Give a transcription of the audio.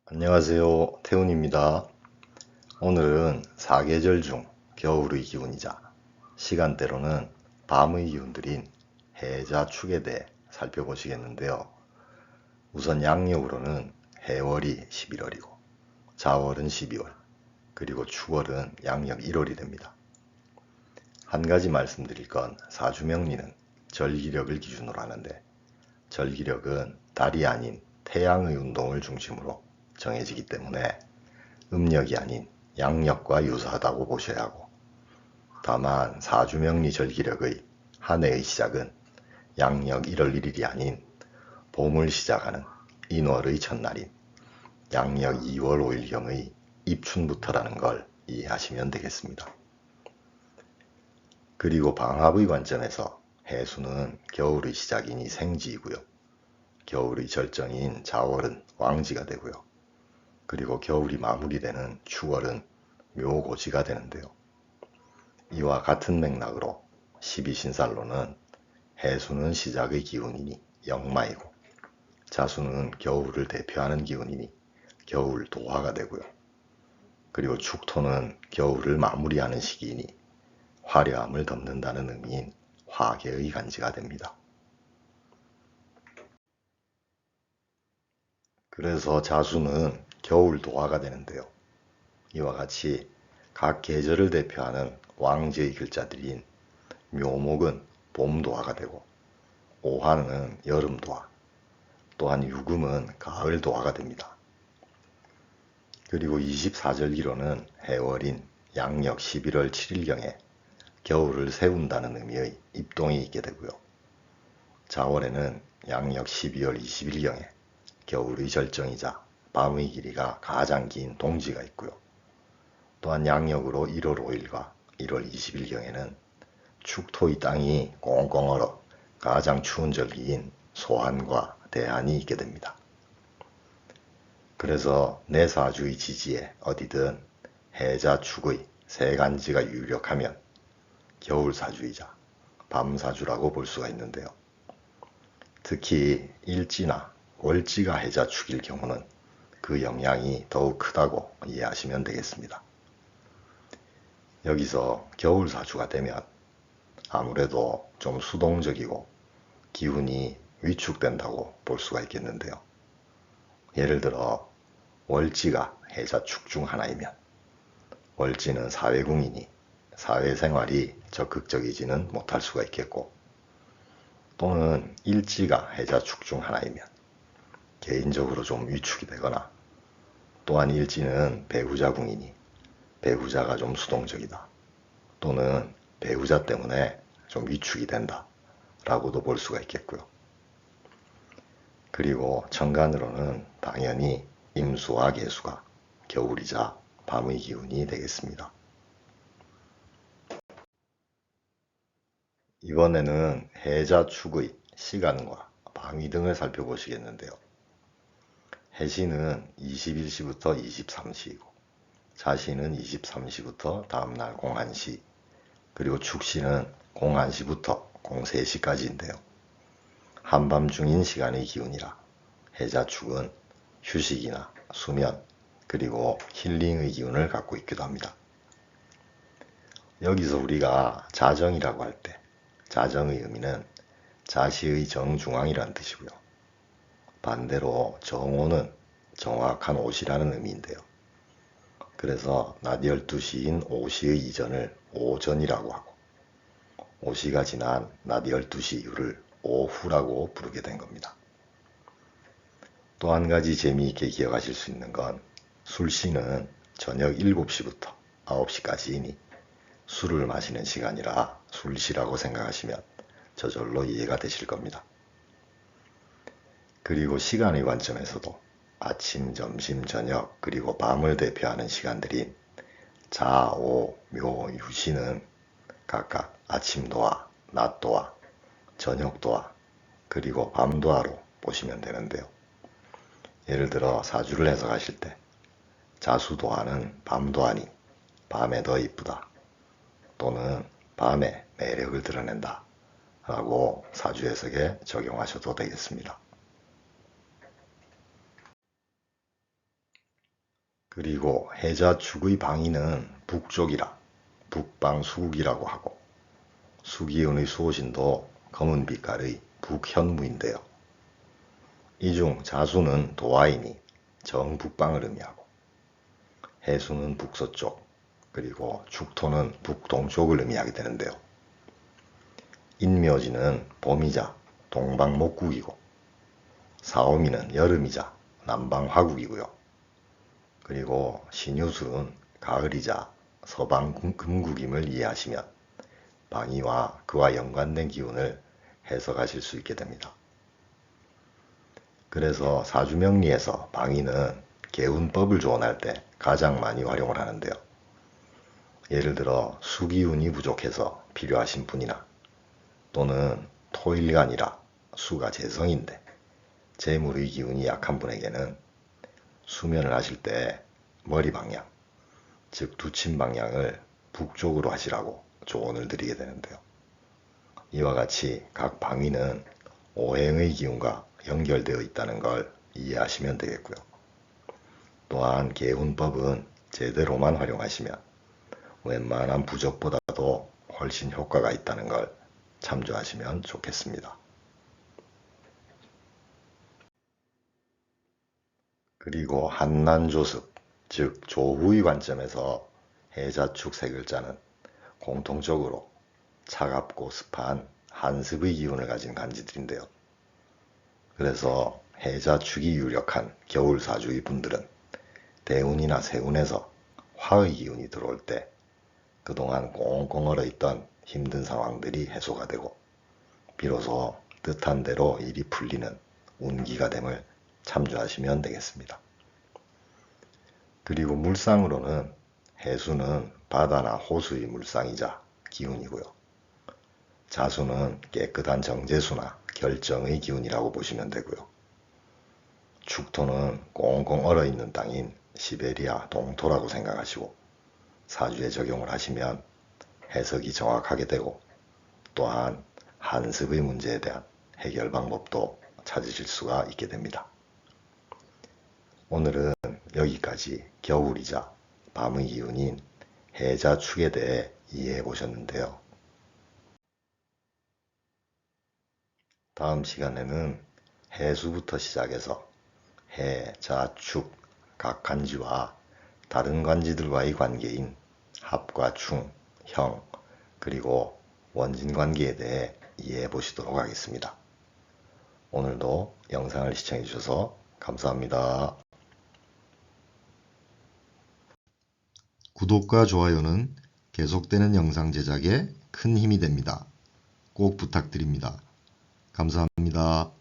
안녕하세요. 태훈입니다. 오늘은 사계절 중 겨울의 기운이자 시간대로는 밤의 기운들인 해자 축에 대해 살펴보시겠는데요. 우선 양력으로는 해월이 11월이고 자월은 12월, 그리고 축월은 양력 1월이 됩니다. 한 가지 말씀드릴 건 사주명리는 절기력을 기준으로 하는데 절기력은 달이 아닌 태양의 운동을 중심으로 정해지기 때문에 음력이 아닌 양력과 유사하다고 보셔야 하고, 다만 사주명리 절기력의 한 해의 시작은 양력 1월 1일이 아닌 봄을 시작하는 인월의 첫날인 양력 2월 5일경의 입춘부터라는 걸 이해하시면 되겠습니다. 그리고 방합의 관점에서 해수는 겨울의 시작이니 생지이고요. 겨울의 절정인 자월은 왕지가 되고요. 그리고 겨울이 마무리되는 축월은 묘고지가 되는데요. 이와 같은 맥락으로 12신살로는 해수는 시작의 기운이니 역마이고, 자수는 겨울을 대표하는 기운이니 겨울 도화가 되고요. 그리고 축토는 겨울을 마무리하는 시기이니 화려함을 덮는다는 의미인 화계의 간지가 됩니다. 그래서 자수는 겨울 도화가 되는데요. 이와 같이 각 계절을 대표하는 왕지의 글자들인 묘목은 봄 도화가 되고, 오화는 여름 도화, 또한 유금은 가을 도화가 됩니다. 그리고 24절기로는 해월인 양력 11월 7일경에 겨울을 세운다는 의미의 입동이 있게 되고요. 자월에는 양력 12월 20일경에 겨울의 절정이자 밤의 길이가 가장 긴 동지가 있고요. 또한 양력으로 1월 5일과 1월 20일경에는 축토의 땅이 꽁꽁 얼어 가장 추운 절기인 소한과 대한이 있게 됩니다. 그래서 내 사주의 지지에 어디든 해자 축의 세 간지가 유력하면 겨울 사주이자 밤 사주라고 볼 수가 있는데요. 특히 일지나 월지가 해자 축일 경우는 그 영향이 더욱 크다고 이해하시면 되겠습니다. 여기서 겨울 사주가 되면 아무래도 좀 수동적이고 기운이 위축된다고 볼 수가 있겠는데요. 예를 들어 월지가 해자축 중 하나이면 월지는 사회궁이니 사회생활이 적극적이지는 못할 수가 있겠고, 또는 일지가 해자축 중 하나이면 개인적으로 좀 위축이 되거나, 또한 일지는 배우자궁이니 배우자가 좀 수동적이다, 또는 배우자 때문에 좀 위축이 된다 라고도 볼 수가 있겠고요. 그리고 천간으로는 당연히 임수와 계수가 겨울이자 밤의 기운이 되겠습니다. 이번에는 해자축의 시간과 방위 등을 살펴보시겠는데요. 해시는 21시부터 23시이고 자시는 23시부터 다음날 01시, 그리고 축시는 01시부터 03시까지인데요. 한밤중인 시간의 기운이라 해자축은 휴식이나 수면, 그리고 힐링의 기운을 갖고 있기도 합니다. 여기서 우리가 자정이라고 할 때 자정의 의미는 자시의 정중앙이라는 뜻이고요. 반대로 정오는 정확한 오시라는 의미인데요. 그래서 낮 12시인 오시의 이전을 오전이라고 하고, 오시가 지난 낮 12시 이후를 오후라고 부르게 된 겁니다. 또 한 가지 재미있게 기억하실 수 있는 건 술시는 저녁 7시부터 9시까지이니 술을 마시는 시간이라 술시라고 생각하시면 저절로 이해가 되실 겁니다. 그리고 시간의 관점에서도 아침, 점심, 저녁, 그리고 밤을 대표하는 시간들인 자, 오, 묘, 유시는 각각 아침도화, 낮도화, 저녁도화, 그리고 밤도화로 보시면 되는데요. 예를 들어 사주를 해석하실 때 자수도화는 밤도하니 밤에 더 이쁘다, 또는 밤에 매력을 드러낸다 라고 사주 해석에 적용하셔도 되겠습니다. 그리고 해자축의 방위는 북쪽이라 북방수국이라고 하고 수기운의 수호신도 검은 빛깔의 북현무인데요. 이 중 자수는 도화이니 정북방을 의미하고 해수는 북서쪽 그리고 축토는 북동쪽을 의미하게 되는데요. 인묘지는 봄이자 동방목국이고 사오미는 여름이자 남방화국이고요. 그리고 신유술은 가을이자 서방금국임을 이해하시면 방위와 그와 연관된 기운을 해석하실 수 있게 됩니다. 그래서 사주명리에서 방위는 개운법을 조언할 때 가장 많이 활용을 하는데요. 예를 들어 수기운이 부족해서 필요하신 분이나 또는 토일가 아니라 수가 재성인데 재물의 기운이 약한 분에게는 수면을 하실 때 머리 방향, 즉 두침 방향을 북쪽으로 하시라고 조언을 드리게 되는데요. 이와 같이 각 방위는 오행의 기운과 연결되어 있다는 걸 이해하시면 되겠고요. 또한 개운법은 제대로만 활용하시면 웬만한 부적보다도 훨씬 효과가 있다는 걸 참조하시면 좋겠습니다. 그리고 한난조습, 즉 조후의 관점에서 해자축 세 글자는 공통적으로 차갑고 습한 한습의 기운을 가진 간지들인데요. 그래서 해자축이 유력한 겨울사주의 분들은 대운이나 세운에서 화의 기운이 들어올 때 그동안 꽁꽁 얼어있던 힘든 상황들이 해소가 되고 비로소 뜻한 대로 일이 풀리는 운기가 됨을 참조하시면 되겠습니다. 그리고 물상으로는 해수는 바다나 호수의 물상이자 기운이고요. 자수는 깨끗한 정제수나 결정의 기운이라고 보시면 되고요. 축토는 꽁꽁 얼어있는 땅인 시베리아 동토라고 생각하시고 사주에 적용을 하시면 해석이 정확하게 되고 또한 한습의 문제에 대한 해결 방법도 찾으실 수가 있게 됩니다. 오늘은 여기까지 겨울이자 밤의 기운인 해자축에 대해 이해해 보셨는데요. 다음 시간에는 해수부터 시작해서 해, 자, 축 각 간지와 다른 관지들과의 관계인 합과 충, 형, 그리고 원진 관계에 대해 이해해 보시도록 하겠습니다. 오늘도 영상을 시청해 주셔서 감사합니다. 구독과 좋아요는 계속되는 영상 제작에 큰 힘이 됩니다. 꼭 부탁드립니다. 감사합니다.